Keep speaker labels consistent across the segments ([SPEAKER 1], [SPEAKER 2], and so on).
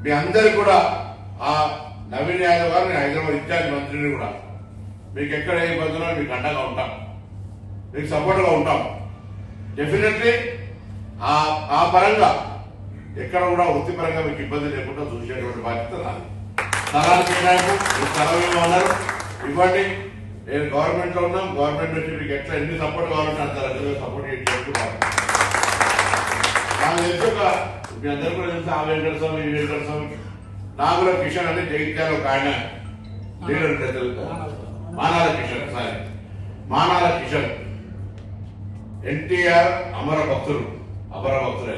[SPEAKER 1] మీ అందరికి కూడా ఆ నవీన్ యాదవ్ గారు నేను హైదరాబాద్ ఇన్ఛార్జ్ మంత్రిని కూడా మీకు ఎక్కడ ఏ ఇబ్బందులో మీకు అండగా ఉంటాం, మీకు సపోర్ట్గా ఉంటాం. డెఫినెట్లీ ఆ పరంగా ఎక్కడ కూడా వృత్తిపరంగా మీకు ఇబ్బంది లేకుండా చూసేటువంటి బాధ్యత నాది. స్థలాలు కేటాయింపు, మీ స్థలం ఏమన్నారు ఇవ్వండి. నేను గవర్నమెంట్ లో ఉన్నాం, గవర్నమెంట్ నుంచి మీకు ఎట్లా ఎన్ని సపోర్ట్ కావాలంటే అంత రకంగా సపోర్ట్ చేసుకుంటాను. నాకు తెలుసు మీ అందరూ కూడా తెలుసు, ఆ వెంకట స్వామి ఈ వెంకట స్వామి నాగుల కిషన్ అని జగిత్యాల ఒక ఆయన లీడర్ తెలుసు, మానాల కిషన్, సారీ మానాల కిషన్ ఎన్టీఆర్ అమర భక్తులే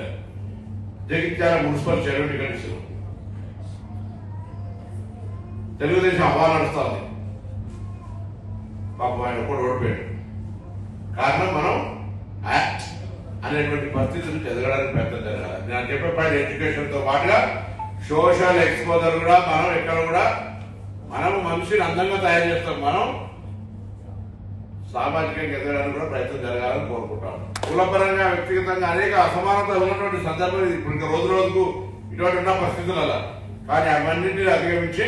[SPEAKER 1] జగిత్యాల మున్సిపల్ చైర్మన్ టికెట్ ఇచ్చారు. తెలుగుదేశం హవా నడుస్తుంది. పాపం ఆయన కూడా ఓడిపోయాడు. కారణం మనం యాక్ట్ అనేటువంటి పరిస్థితి నుంచి ఎదగడానికి ప్రయత్నం జరగాలి. నేను చెప్పే పాయింట్ ఎడ్యుకేషన్ తో పాటుగా సోషల్ ఎక్స్పోజర్ కూడా మనం ఎక్కడ కూడా మనం మనిషిని అందంగా తయారు చేస్తాం. మనం సామాజికంగా ఎదగడానికి కూడా ప్రయత్నం జరగాలని కోరుకుంటాం. కులపరంగా వ్యక్తిగతంగా అనేక అసమానతలు ఉన్నటువంటి సందర్భం ఇప్పుడు ఇంకా రోజు రోజుకు ఇటువంటి ఉన్న పరిస్థితులలో, కానీ అవన్నింటినీ అధిగమించి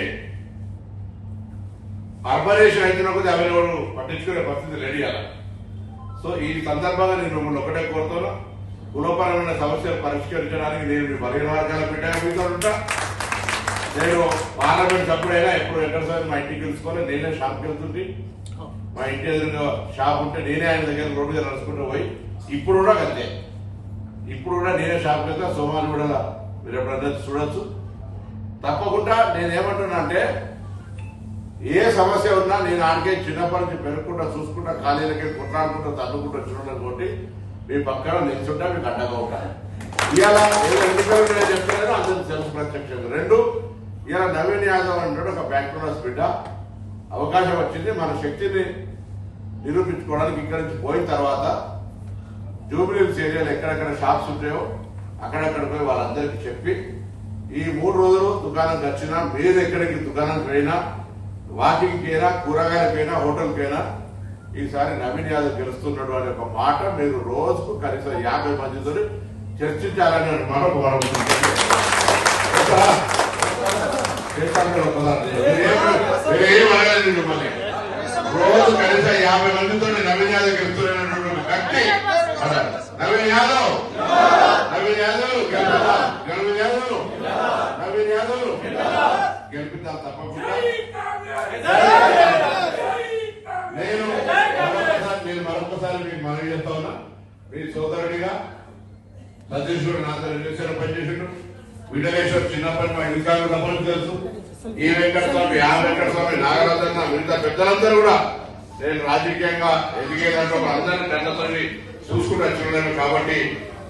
[SPEAKER 1] అర్బనైజేషన్ అయితున్న కొద్ది అవైలబుల్ పట్టించుకునే పరిస్థితి రెడీ అలా. సో ఈ సందర్భంగా నేను మిమ్మల్ని ఒకటే కోరుతాను, కులపరమైన సమస్యలు పరిష్కరించడానికి నేను మీ బలహీన వర్గాల పెట్టాను మీతో ఉంటా. నేను పార్లమెంట్ సభ్యుడైనా ఎప్పుడు ఎక్కడసారి మా ఇంటికి తెలుసుకోవాలి, నేనే షాప్కి వెళ్తుంది. మా ఇంటి ఎదురుగా షాప్ ఉంటే నేనే ఆయన దగ్గర రోడ్డు మీద నడుచుకుంటూ పోయి ఇప్పుడు కూడా అంతే, ఇప్పుడు కూడా నేనే షాప్కి వెళ్తే సోమాలి కూడా మీరు ఎప్పుడన్నా చూడొచ్చు. తప్పకుండా నేనేమంటున్నా అంటే ఏ సమస్య ఉన్నా నేను ఆడికే చిన్నప్పటి నుంచి పెరుగుకుంటా చూసుకుంటా ఖాళీలకి కొట్లాడుకుంటా తన్నుకుంటూ చూడడం కొట్టి మీ పక్కన నిల్చుంటా మీకు అడ్డగా ఉంటాను. ఇవాళ నేను చెప్తున్నాను అందరికి తెలుసు ప్రత్యక్షంగా. రెండు, ఇవాళ నవీన్ యాదవ్ అంటే ఒక బ్యాక్గ్రౌండ్ బిడ్డ అవకాశం వచ్చింది. మన శక్తిని నిరూపించుకోవడానికి ఇక్కడి నుంచి పోయిన తర్వాత జూబ్లీహిల్స్ ఏరియాలో ఎక్కడెక్కడ షాప్స్ ఉంటాయో అక్కడెక్కడ పోయి వాళ్ళందరికీ చెప్పి ఈ 3 రోజులు దుకాణం వచ్చినా మీరు ఎక్కడికి దుకాణానికి పోయినా వాకింగ్కి అయినా కూరగాయలకి అయినా హోటల్కి అయినా ఈసారి నవీన్ యాదవ్ గెలుస్తున్నాడు అనే ఒక మాట మీరు రోజుకు కనీసం 50 మందితో చర్చించాలని మనకు మనం మిమ్మల్ని రోజు కనీసం 50 మందితో నవీన్ యాదవ్ గెలుస్తున్నటువంటి వ్యక్తి నవీన్ యాదవ్ గెలిపిద్దాం తప్పకుండా. నేను మరొకసారి మీకు మనవి చేస్తా ఉన్నా, మీ సోదరుడిగా సతీశ్వరుడు నాతో రిలేషన్ పనిచేసిండు. విఠలేశ్వర్ చిన్నప్పటి మా ఇంకాంగ తప్పని తెలుసు. ఈ వెంకటస్వామి, ఆ వెంకటస్వామి, నాగరాజన్న, మిగతా పెద్దలందరూ కూడా నేను రాజకీయంగా ఎదిగేదాంట్లో అందరినీ దండతోని చూసుకుంటూ వచ్చినాను. కాబట్టి